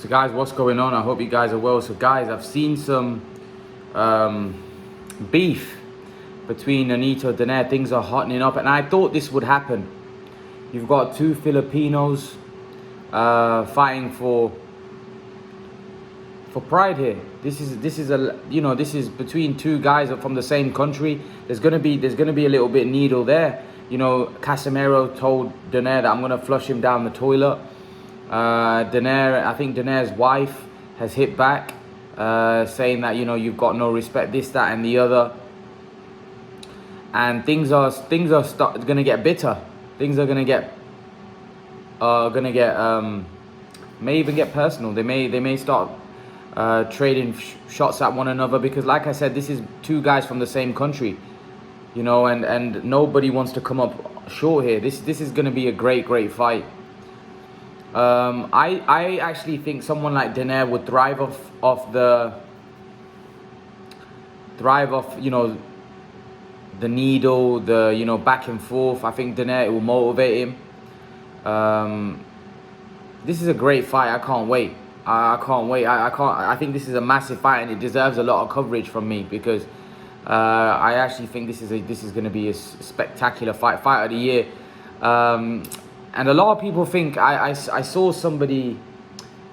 So guys, what's going on? I hope you guys are well. So guys, I've seen some beef between Nonito Donaire. Things are hottening up, and I thought this would happen. You've got two Filipinos fighting for pride here. This is between two guys from the same country. There's gonna be a little bit needle there. You know, Casimero told Donaire that I'm gonna flush him down the toilet. Donaire, I think Donaire's wife has hit back, saying that, you know, you've got no respect, this, that, and the other. And things are gonna get bitter. Things are gonna get may even get personal. They may start trading shots at one another, because like I said, this is two guys from the same country, you know, and nobody wants to come up short here. This is going to be a great fight. I actually think someone like Donaire would thrive off you know, the needle, the, you know, back and forth. I think Donaire, it will motivate him. This is a great fight. I can't wait. I think this is a massive fight, and it deserves a lot of coverage from me, because I actually think this is going to be a spectacular fight of the year. And a lot of people think, I saw somebody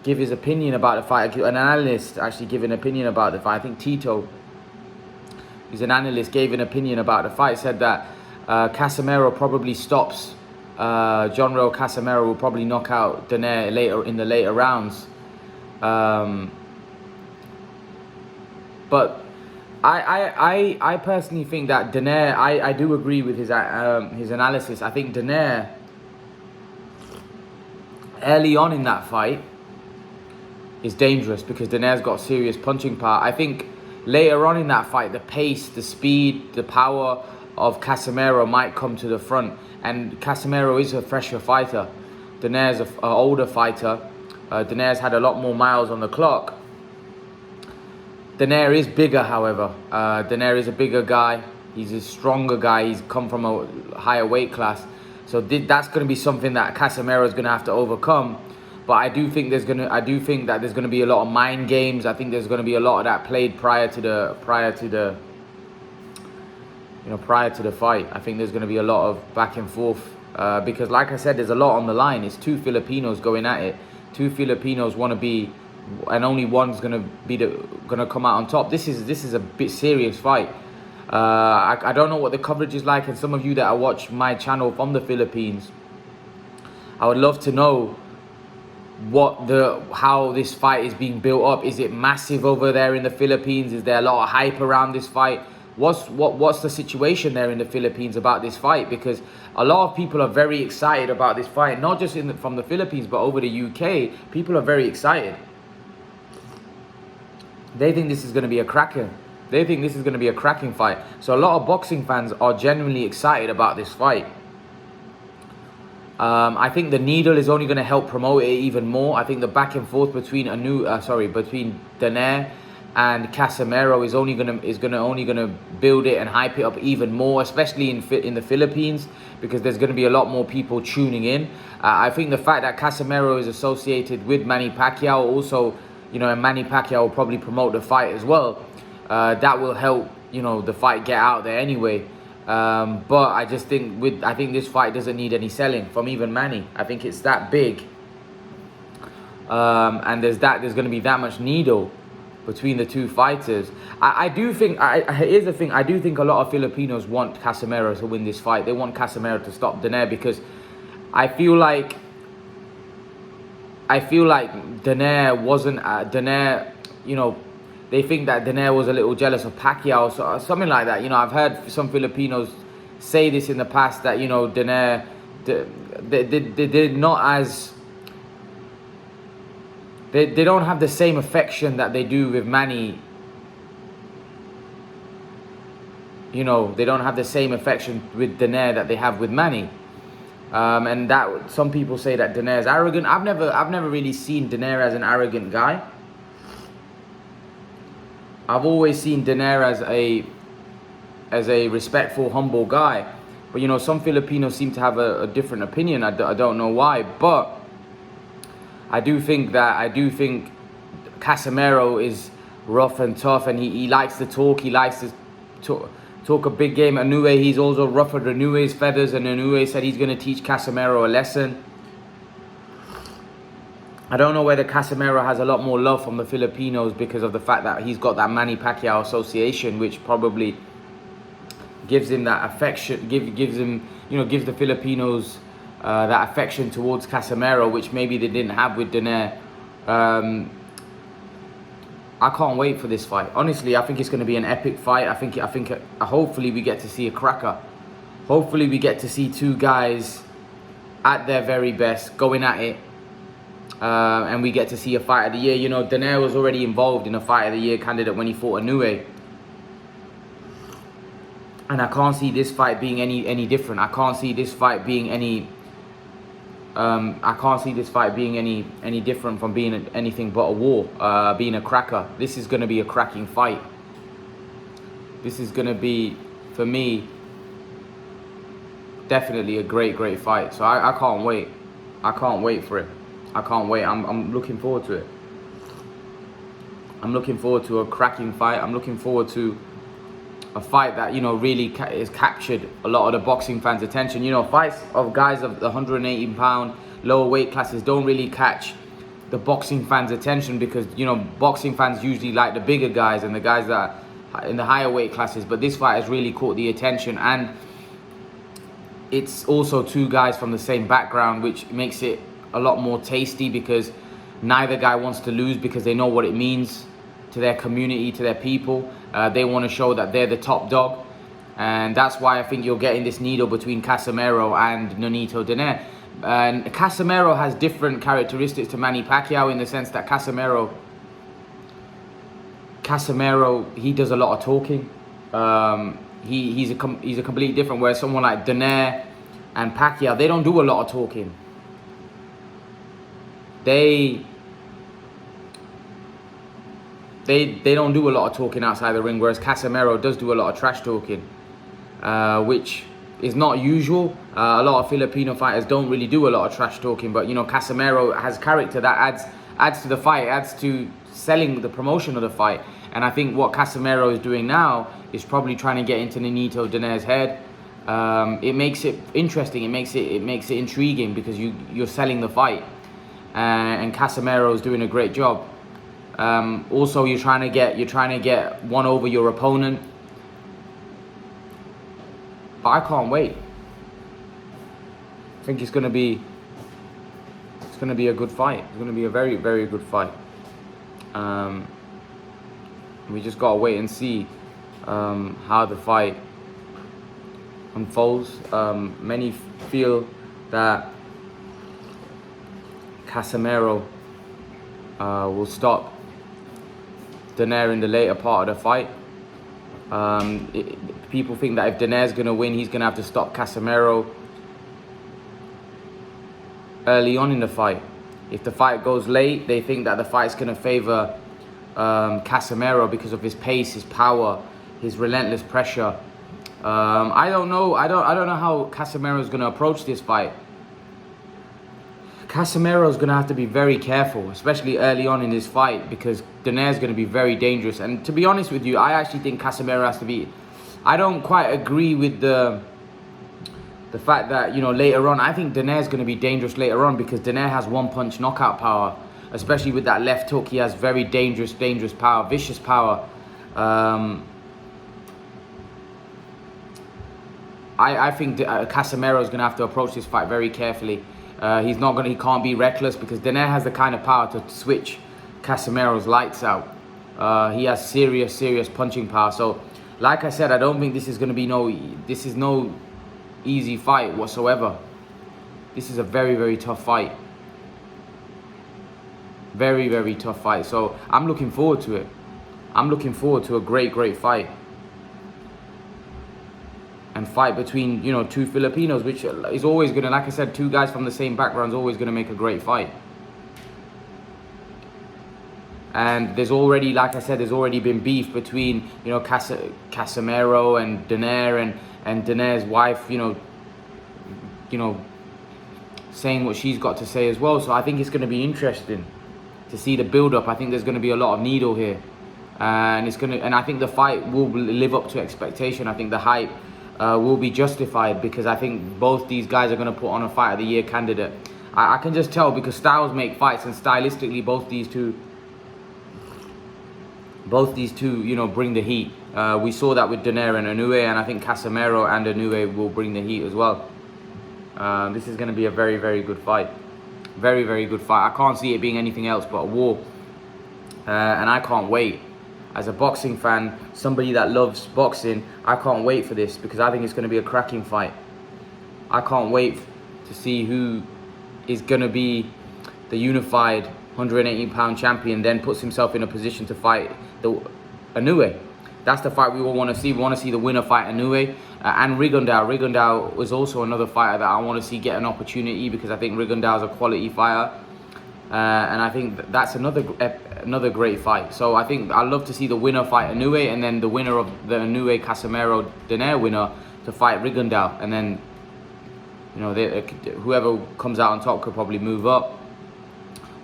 give his opinion about the fight, an analyst actually give an opinion about the fight. I think Tito, who's an analyst, gave an opinion about the fight, said that Casimero probably stops. Riel Casimero will probably knock out Donaire in the later rounds. But I personally think that Donaire, I do agree with his analysis. I think Donaire, early on in that fight, is dangerous, because Donaire's got serious punching power. I think later on in that fight, the pace, the speed, the power of Casimero might come to the front. And Casimero is a fresher fighter. Donaire's an older fighter. Donaire's had a lot more miles on the clock. Donaire is bigger, however. Donaire is a bigger guy. He's a stronger guy. He's come from a higher weight class. So that's going to be something that Casimero is going to have to overcome. But I do think that there's going to be a lot of mind games. I think there's going to be a lot of that played prior to the fight. I think there's going to be a lot of back and forth, because like I said, there's a lot on the line. It's two Filipinos going at it. Two Filipinos want to be, and only one's going to come out on top. This is a bit serious fight. I don't know what the coverage is like, and some of you that watch my channel from the Philippines, I would love to know how this fight is being built up. Is it massive over there in the Philippines? Is there a lot of hype around this fight? What's the situation there in the Philippines about this fight? Because a lot of people are very excited about this fight, not just from the Philippines, but over the UK. People are very excited. They think this is going to be a cracker. They think this is going to be a cracking fight. So a lot of boxing fans are genuinely excited about this fight. I think the needle is only going to help promote it even more. I think the back and forth between between Donaire and Casimero is only gonna build it and hype it up even more, especially in the Philippines, because there's gonna be a lot more people tuning in. I think the fact that Casimero is associated with Manny Pacquiao also, you know, and Manny Pacquiao will probably promote the fight as well. That will help, you know, the fight get out there anyway. But I just think this fight doesn't need any selling from even Manny. I think it's that big, and there's gonna be that much needle between the two fighters. Here's the thing. I do think a lot of Filipinos want Casimero to win this fight. They want Casimero to stop Donaire, because I feel like Donaire wasn't Donaire. You know, they think that Donaire was a little jealous of Pacquiao, so something like that. You know, I've heard some Filipinos say this in the past, that, you know, Donaire, they're not as. They don't have the same affection that they do with Manny. You know, they don't have the same affection with Donaire that they have with Manny. And that some people say that Donaire is arrogant. I've never really seen Donaire as an arrogant guy. I've always seen Donaire as a respectful, humble guy. But, you know, some Filipinos seem to have a different opinion. I don't know why, but I do think Casimero is rough and tough, and he likes to talk. He likes to talk a big game. Inoue, he's also ruffled Inoue's feathers, and Inoue said he's going to teach Casimero a lesson. I don't know whether Casimero has a lot more love from the Filipinos because of the fact that he's got that Manny Pacquiao association, which probably gives him that affection, gives him, gives the Filipinos that affection towards Casimero, which maybe they didn't have with Donaire. I can't wait for this fight. Honestly, I think it's going to be an epic fight. I think hopefully we get to see a cracker. Hopefully we get to see two guys at their very best going at it. And we get to see a fight of the year. Donaire was already involved in a fight of the year candidate when he fought Inoue. And I can't see this fight being any different. I can't see this fight being any any different from being anything but a war, being a cracker. This is going to be a cracking fight. This is going to be, for me, definitely a great fight. So I can't wait. I can't wait for it. I can't wait. I'm looking forward to it. I'm looking forward to a cracking fight. I'm looking forward to a fight that, really has captured a lot of the boxing fans' attention. Fights of guys of the 118-pound lower weight classes don't really catch the boxing fans' attention because, boxing fans usually like the bigger guys and the guys that are in the higher weight classes. But this fight has really caught the attention, and it's also two guys from the same background, which makes it a lot more tasty because neither guy wants to lose because they know what it means to their community, to their people. They want to show that they're the top dog. And that's why I think you're getting this needle between Casimero and Nonito Donaire. And Casimero has different characteristics to Manny Pacquiao in the sense that Casimero, he does a lot of talking. He's a completely different, whereas someone like Donaire and Pacquiao, they don't do a lot of talking. They don't do a lot of talking outside the ring, whereas Casimero does do a lot of trash talking, which is not usual. A lot of Filipino fighters don't really do a lot of trash talking, but Casimero has character that adds to the fight, adds to selling the promotion of the fight. And I think what Casimero is doing now is probably trying to get into Nonito Donaire's head. It makes it interesting. It makes it intriguing because you're selling the fight, and Casimero is doing a great job. Also, you're trying to get one over your opponent, but I can't wait. I think it's gonna be a good fight. It's gonna be a very good fight. We just gotta wait and see how the fight unfolds. Many feel that Casimero will stop Donaire in the later part of the fight. People think that if Donaire's going to win, he's going to have to stop Casimero early on in the fight. If the fight goes late, they think that the fight's going to favor Casimero because of his pace, his power, his relentless pressure. I don't know how Casimero's going to approach this fight. Casimero's going to have to be very careful, especially early on in this fight, because Donaire's going to be very dangerous. And to be honest with you, I actually think Casimero has to be... I don't quite agree with the fact that, later on, I think Donaire's going to be dangerous later on because Donaire has one-punch knockout power, especially with that left hook. He has very dangerous power, vicious power. I think Casimero's going to have to approach this fight very carefully. He can't be reckless because Donaire has the kind of power to switch Casimero's lights out. He has serious punching power. So, like I said, I don't think this is going to be no easy fight whatsoever. This is a very tough fight. Very tough fight. So, I'm looking forward to it. I'm looking forward to a great fight. And fight between, two Filipinos, which is always going to, like I said, two guys from the same background is always going to make a great fight. And there's already, like I said, there's already been beef between, Casimero and Donaire, and Donaire's wife, saying what she's got to say as well. So I think it's going to be interesting to see the build-up. I think there's going to be a lot of needle here, and I think the fight will live up to expectation. I think the hype will be justified, because I think both these guys are going to put on a Fight of the Year candidate. I can just tell, because styles make fights, and stylistically both these two, you know, bring the heat. We saw that with Donaire and Inoue, and I think Casimero and Inoue will bring the heat as well. This is going to be a very, very good fight. Very, very good fight. I can't see it being anything else but a war. And I can't wait. As a boxing fan, somebody that loves boxing, I can't wait for this, because I think it's going to be a cracking fight. I can't wait to see who is going to be the unified 118-pound champion, then puts himself in a position to fight the Inoue. That's the fight we all want to see. We want to see the winner fight Inoue and Rigondeaux. Rigondeaux was also another fighter that I want to see get an opportunity, because I think Rigondeaux is a quality fighter. And I think that's another great fight. So I think I'd love to see the winner fight Inoue, and then the winner of the Inoue Casimero Donaire winner to fight Rigondeaux. And then, you know, whoever comes out on top could probably move up.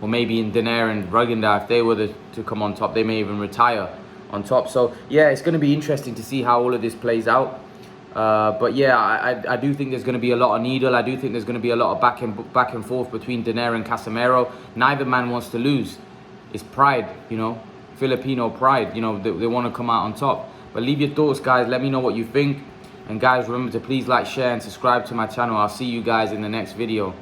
Or maybe in Donaire and Rigondeaux, if they were to come on top, they may even retire on top. So yeah, it's going to be interesting to see how all of this plays out. But yeah, I do think there's going to be a lot of needle. I do think there's going to be a lot of back and forth between Donaire and Casimero. Neither man wants to lose. It's pride, you know, Filipino pride. You know, they want to come out on top. But leave your thoughts, guys. Let me know what you think. And guys, remember to please like, share, and subscribe to my channel. I'll see you guys in the next video.